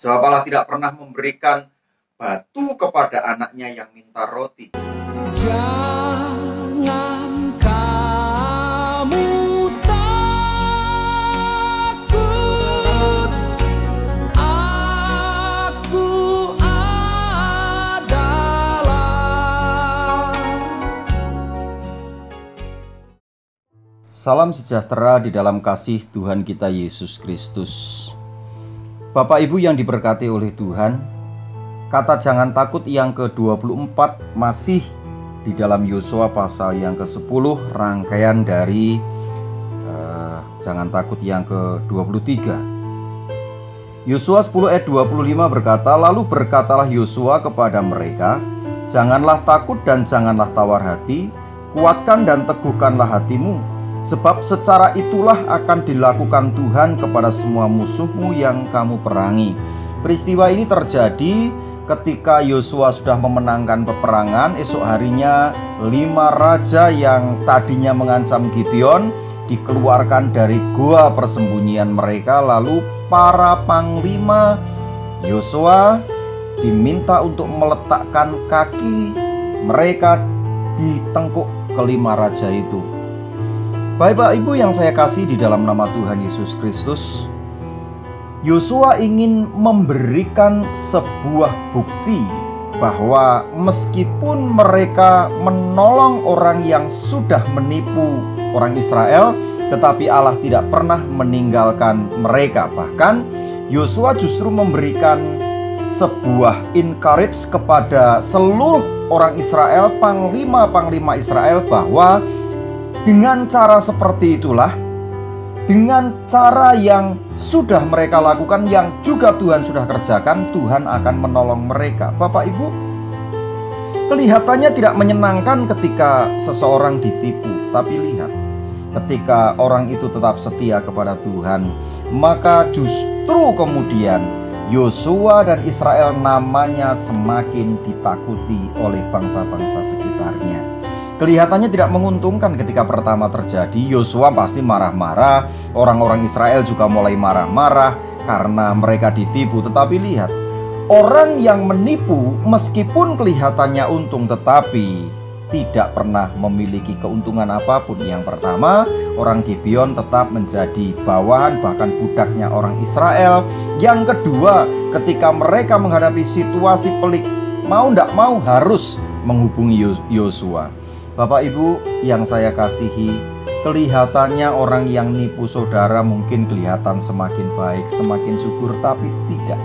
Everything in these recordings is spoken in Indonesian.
Sebab Allah tidak pernah memberikan batu kepada anaknya yang minta roti. Jangan kamu takut, aku adalah. Salam sejahtera di dalam kasih Tuhan kita Yesus Kristus. Bapak Ibu yang diberkati oleh Tuhan, kata jangan takut yang ke-24 masih di dalam Yosua pasal yang ke-10, rangkaian dari jangan takut yang ke-23. Yosua 10 ayat 25 berkata, lalu berkatalah Yosua kepada mereka, janganlah takut dan janganlah tawar hati, kuatkan dan teguhkanlah hatimu, sebab secara itulah akan dilakukan Tuhan kepada semua musuhmu yang kamu perangi. Peristiwa ini terjadi ketika Yosua sudah memenangkan peperangan. Esok harinya 5 raja yang tadinya mengancam Gibeon dikeluarkan dari gua persembunyian mereka. Lalu para panglima Yosua diminta untuk meletakkan kaki mereka di tengkuk kelima raja itu. Bapak Ibu yang saya kasih di dalam nama Tuhan Yesus Kristus, Yosua ingin memberikan sebuah bukti bahwa meskipun mereka menolong orang yang sudah menipu orang Israel, tetapi Allah tidak pernah meninggalkan mereka. Bahkan Yosua justru memberikan sebuah encourage kepada seluruh orang Israel, panglima-panglima Israel, bahwa dengan cara seperti itulah, dengan cara yang sudah mereka lakukan, yang juga Tuhan sudah kerjakan, Tuhan akan menolong mereka. Bapak Ibu, kelihatannya tidak menyenangkan ketika seseorang ditipu. Tapi lihat, ketika orang itu tetap setia kepada Tuhan, maka justru kemudian Yosua dan Israel namanya semakin ditakuti oleh bangsa-bangsa sekitarnya. Kelihatannya tidak menguntungkan ketika pertama terjadi. Yosua pasti marah-marah, orang-orang Israel juga mulai marah-marah karena mereka ditipu. Tetapi lihat, orang yang menipu meskipun kelihatannya untung, tetapi tidak pernah memiliki keuntungan apapun. Yang pertama, orang Gibeon tetap menjadi bawahan, bahkan budaknya orang Israel. Yang kedua, ketika mereka menghadapi situasi pelik, mau tidak mau harus menghubungi Yosua. Bapak Ibu yang saya kasihi, kelihatannya orang yang nipu saudara mungkin kelihatan semakin baik, semakin subur, tapi tidak.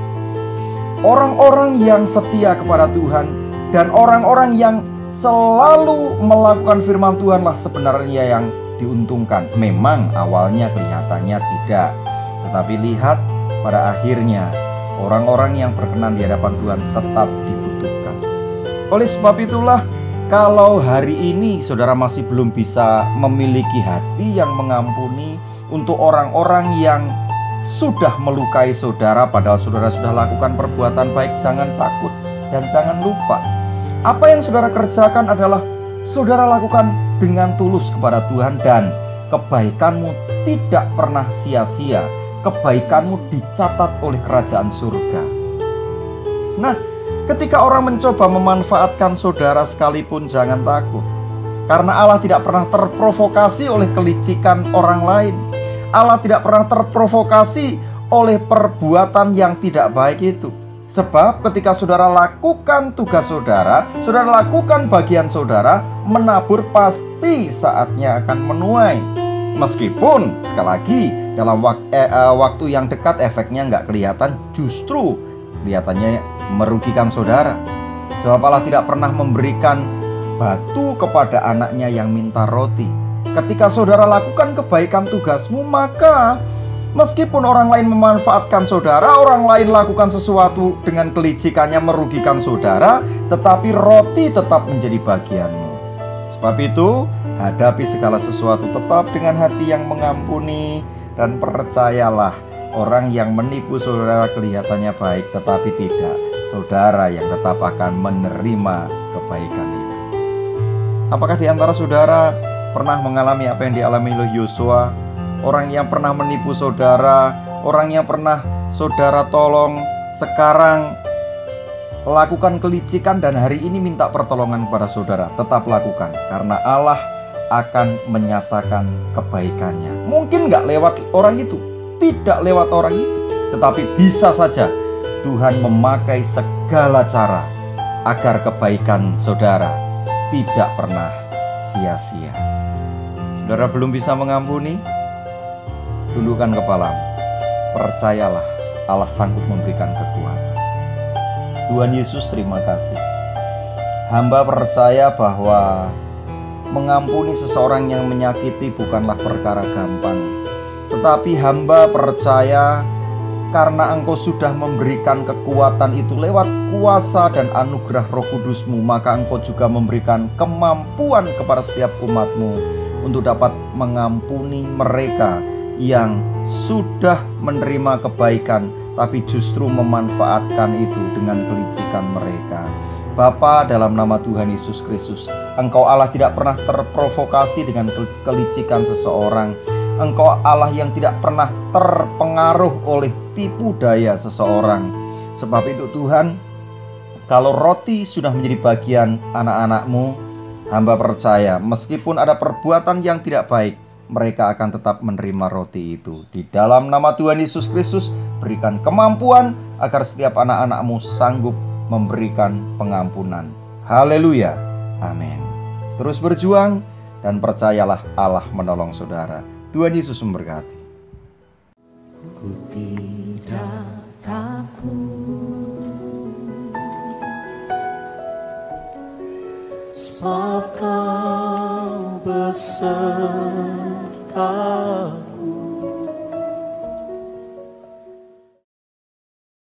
Orang-orang yang setia kepada Tuhan dan orang-orang yang selalu melakukan firman Tuhanlah sebenarnya yang diuntungkan. Memang awalnya kelihatannya tidak, tetapi lihat pada akhirnya orang-orang yang berkenan di hadapan Tuhan tetap dibutuhkan. Oleh sebab itulah, kalau hari ini saudara masih belum bisa memiliki hati yang mengampuni untuk orang-orang yang sudah melukai saudara, padahal saudara sudah lakukan perbuatan baik, jangan takut dan jangan lupa. Apa yang saudara kerjakan adalah saudara lakukan dengan tulus kepada Tuhan, dan kebaikanmu tidak pernah sia-sia. Kebaikanmu dicatat oleh kerajaan surga. Nah, ketika orang mencoba memanfaatkan saudara sekalipun, jangan takut. Karena Allah tidak pernah terprovokasi oleh kelicikan orang lain. Allah tidak pernah terprovokasi oleh perbuatan yang tidak baik itu. Sebab ketika saudara lakukan tugas saudara, saudara lakukan bagian saudara, menabur pasti saatnya akan menuai. Meskipun sekali lagi dalam waktu yang dekat efeknya nggak kelihatan, justru kelihatannya merugikan saudara. Sebab Allah tidak pernah memberikan batu kepada anaknya yang minta roti. Ketika saudara lakukan kebaikan tugasmu, maka meskipun orang lain memanfaatkan saudara, orang lain lakukan sesuatu dengan kelicikannya merugikan saudara, tetapi roti tetap menjadi bagianmu. Sebab itu, hadapi segala sesuatu tetap dengan hati yang mengampuni, dan percayalah, orang yang menipu saudara kelihatannya baik, tetapi tidak. Saudara yang tetap akan menerima kebaikan itu. Apakah di antara saudara pernah mengalami apa yang dialami oleh Yosua? Orang yang pernah menipu saudara, orang yang pernah saudara tolong sekarang lakukan kelicikan dan hari ini minta pertolongan kepada saudara, tetap lakukan karena Allah akan menyatakan kebaikannya. Mungkin nggak lewat orang itu, tidak lewat orang itu, tetapi bisa saja Tuhan memakai segala cara agar kebaikan saudara tidak pernah sia-sia. Saudara belum bisa mengampuni? Tundukkan kepalamu. Percayalah, Allah sanggup memberikan kekuatan. Tuhan Yesus, terima kasih. Hamba percaya bahwa mengampuni seseorang yang menyakiti bukanlah perkara gampang. Tetapi hamba percaya karena Engkau sudah memberikan kekuatan itu lewat kuasa dan anugerah Roh Kudus-Mu, maka Engkau juga memberikan kemampuan kepada setiap umat-Mu untuk dapat mengampuni mereka yang sudah menerima kebaikan tapi justru memanfaatkan itu dengan kelicikan mereka. Bapa, dalam nama Tuhan Yesus Kristus, Engkau Allah tidak pernah terprovokasi dengan kelicikan seseorang. Engkau Allah yang tidak pernah terpengaruh oleh tipu daya seseorang. Sebab itu Tuhan, kalau roti sudah menjadi bagian anak-anak-Mu, hamba percaya meskipun ada perbuatan yang tidak baik, mereka akan tetap menerima roti itu. Di dalam nama Tuhan Yesus Kristus, berikan kemampuan agar setiap anak-anak-Mu sanggup memberikan pengampunan. Haleluya. Amin. Terus berjuang dan percayalah Allah menolong saudara. Tuhan Yesus memberkati. Ku tidak takut, sebab Kau besertaku.